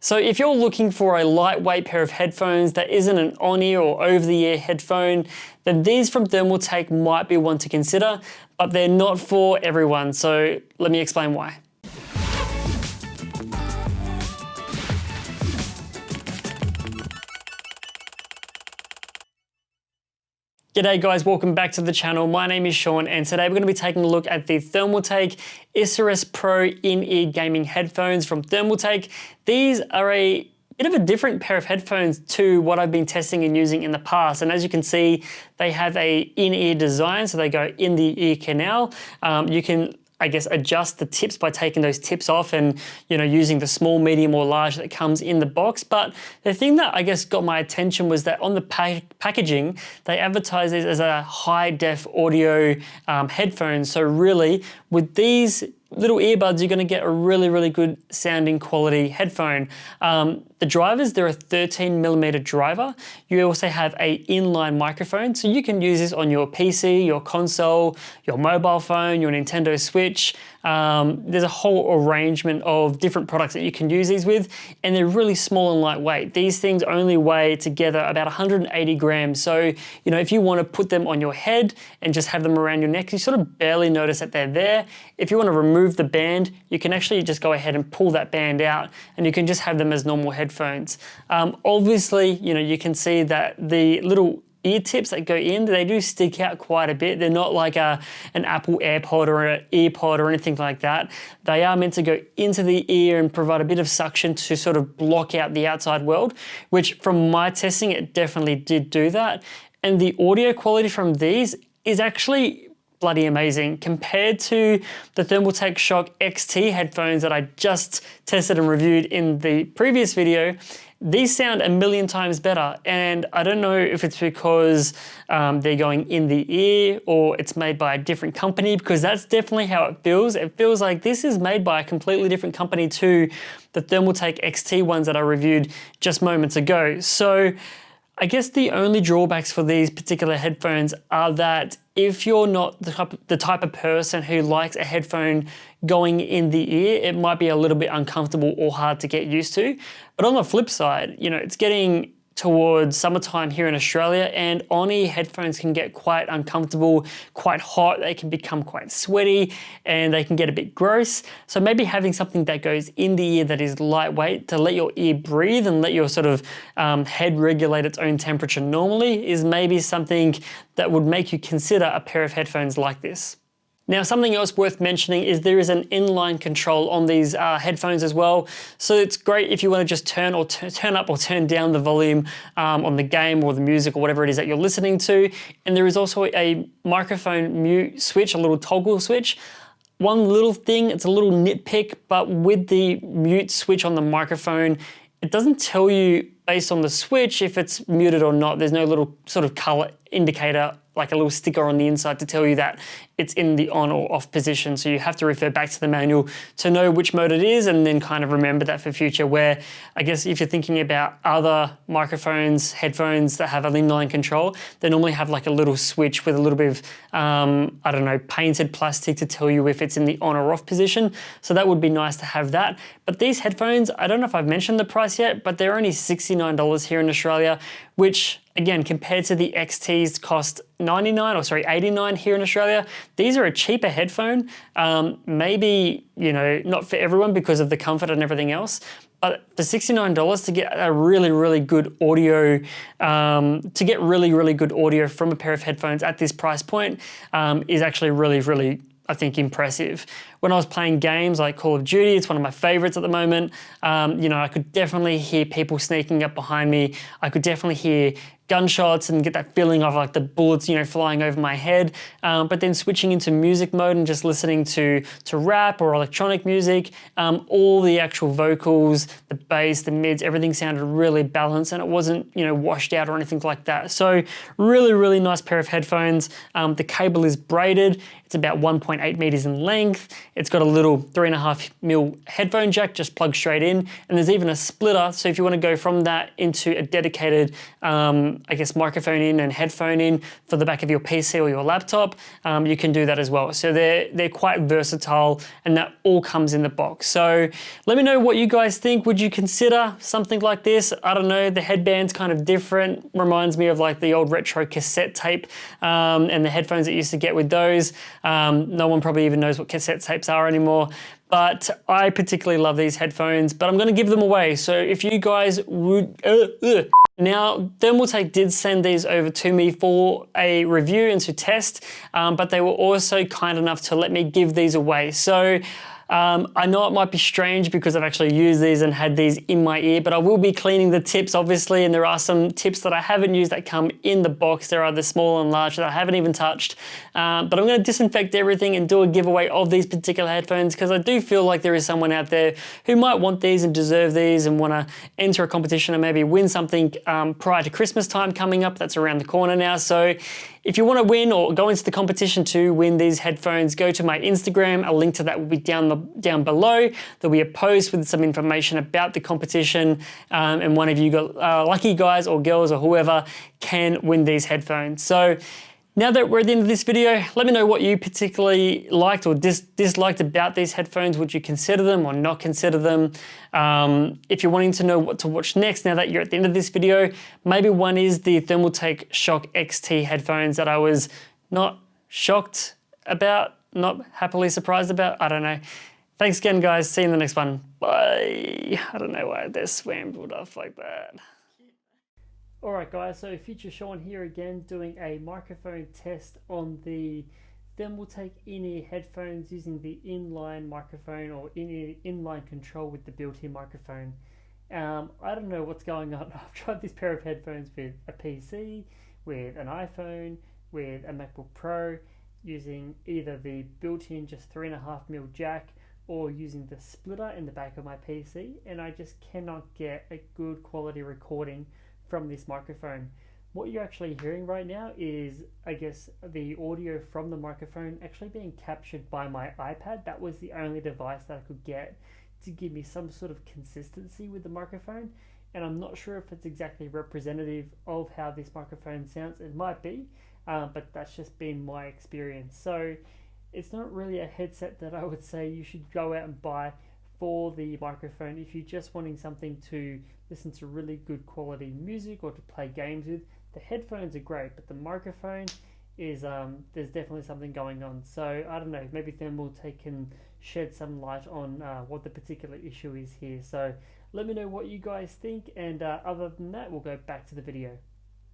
So if you're looking for a lightweight pair of headphones that isn't an on-ear or over-the-ear headphone, then these from Thermaltake might be one to consider, but they're not for everyone. So let me explain why. G'day guys, welcome back to the channel. My name is Sean and today we're going to be taking a look at the Thermaltake ISURUS Pro in-ear gaming headphones from Thermaltake. These are a bit of a different pair of headphones to what I've been testing and using in the past. And as you can see, they have a in-ear design, so they go in the ear canal. You can adjust the tips by taking those tips off and, using the small, medium or large that comes in the box. But the thing that got my attention was that on the packaging, they advertise these as a high-def audio headphone. So really, with these little earbuds, you're gonna get a really, really good sounding quality headphone. The drivers, they're a 13mm driver. You also have a inline microphone, so you can use this on your PC, your console, your mobile phone, your Nintendo Switch. There's a whole arrangement of different products that you can use these with, and they're really small and lightweight. These things only weigh together about 180 grams. So, if you want to put them on your head and just have them around your neck, you sort of barely notice that they're there. If you want to remove the band, you can actually just go ahead and pull that band out and you can just have them as normal headphones. Obviously, you can see that the little ear tips that go in, they do stick out quite a bit. They're not like an Apple AirPod or an EarPod or anything like that. They are meant to go into the ear and provide a bit of suction to sort of block out the outside world, which from my testing, it definitely did do that. And the audio quality from these is actually bloody amazing compared to the Thermaltake Shock XT headphones that I just tested and reviewed in the previous video. These sound a million times better, and I don't know if it's because they're going in the ear or it's made by a different company, because that's definitely how it feels. It feels like this is made by a completely different company to the Thermaltake XT ones that I reviewed just moments ago. So I guess the only drawbacks for these particular headphones are that if you're not the type of person who likes a headphone going in the ear, it might be a little bit uncomfortable or hard to get used to. But on the flip side, it's getting towards summertime here in Australia, and on-ear headphones can get quite uncomfortable, quite hot, they can become quite sweaty, and they can get a bit gross. So maybe having something that goes in the ear that is lightweight to let your ear breathe and let your sort of head regulate its own temperature normally is maybe something that would make you consider a pair of headphones like this. Now, something else worth mentioning is there is an inline control on these headphones as well. So it's great if you want to just turn up or turn down the volume on the game or the music or whatever it is that you're listening to. And there is also a microphone mute switch, a little toggle switch. One little thing, it's a little nitpick, but with the mute switch on the microphone, it doesn't tell you based on the switch if it's muted or not. There's no little sort of color indicator, like a little sticker on the inside to tell you that it's in the on or off position. So you have to refer back to the manual to know which mode it is, and then kind of remember that for future, where I guess if you're thinking about other microphones, headphones that have an inline control, they normally have like a little switch with a little bit of, painted plastic to tell you if it's in the on or off position. So that would be nice to have that. But these headphones, I don't know if I've mentioned the price yet, but they're only $69 here in Australia, which again, compared to the XTs cost $89 here in Australia. These are a cheaper headphone. Maybe, not for everyone because of the comfort and everything else, but for $69 to get a really, really good audio, from a pair of headphones at this price point is actually really, really, I think, impressive. When I was playing games like Call of Duty, it's one of my favorites at the moment. I could definitely hear people sneaking up behind me. I could definitely hear gunshots and get that feeling of like the bullets, flying over my head. But then switching into music mode and just listening to rap or electronic music, all the actual vocals, the bass, the mids, everything sounded really balanced and it wasn't, washed out or anything like that. So really, really nice pair of headphones. The cable is braided. It's about 1.8 meters in length. It's got a little 3.5mm headphone jack, just plugged straight in. And there's even a splitter. So if you want to go from that into a dedicated I guess, microphone in and headphone in for the back of your PC or your laptop, you can do that as well. So they're quite versatile, and that all comes in the box. So let me know what you guys think. Would you consider something like this? I don't know, the headband's kind of different, reminds me of like the old retro cassette tape and the headphones that you used to get with those. No one probably even knows what cassette tapes are anymore. But I particularly love these headphones, but I'm going to give them away. So if you guys would... Now, Thermaltake did send these over to me for a review and to test, but they were also kind enough to let me give these away. So I know it might be strange because I've actually used these and had these in my ear, but I will be cleaning the tips, obviously, and there are some tips that I haven't used that come in the box. There are the small and large that I haven't even touched, but I'm going to disinfect everything and do a giveaway of these particular headphones because I do feel like there is someone out there who might want these and deserve these and want to enter a competition and maybe win something prior to Christmas time coming up. That's around the corner now. So if you want to win or go into the competition to win these headphones, go to my Instagram. A link to that will be down below. There'll be a post with some information about the competition, and one of you lucky guys or girls or whoever can win these headphones. So now that we're at the end of this video, let me know what you particularly liked or disliked about these headphones. Would you consider them or not consider them? If you're wanting to know what to watch next, now that you're at the end of this video, maybe one is the Thermaltake Shock XT headphones that I was not shocked about, not happily surprised about. I don't know. Thanks again, guys. See you in the next one. Bye. I don't know why they're swambled off like that. Alright guys, so Future Sean here again doing a microphone test on the Thermaltake in-ear headphones using the inline microphone or inline control with the built-in microphone. I don't know what's going on. I've tried this pair of headphones with a PC, with an iPhone, with a MacBook Pro, using either the built-in just 3.5mm jack or using the splitter in the back of my PC, and I just cannot get a good quality recording from this microphone. What you're actually hearing right now is, I guess, the audio from the microphone actually being captured by my iPad. That was the only device that I could get to give me some sort of consistency with the microphone, and I'm not sure if it's exactly representative of how this microphone sounds. It might be, but that's just been my experience. So it's not really a headset that I would say you should go out and buy for the microphone. If you're just wanting something to listen to really good quality music or to play games with, the headphones are great, but the microphone is there's definitely something going on. So I don't know, maybe Thermaltake can shed some light on what the particular issue is here. So let me know what you guys think, and other than that, we'll go back to the video.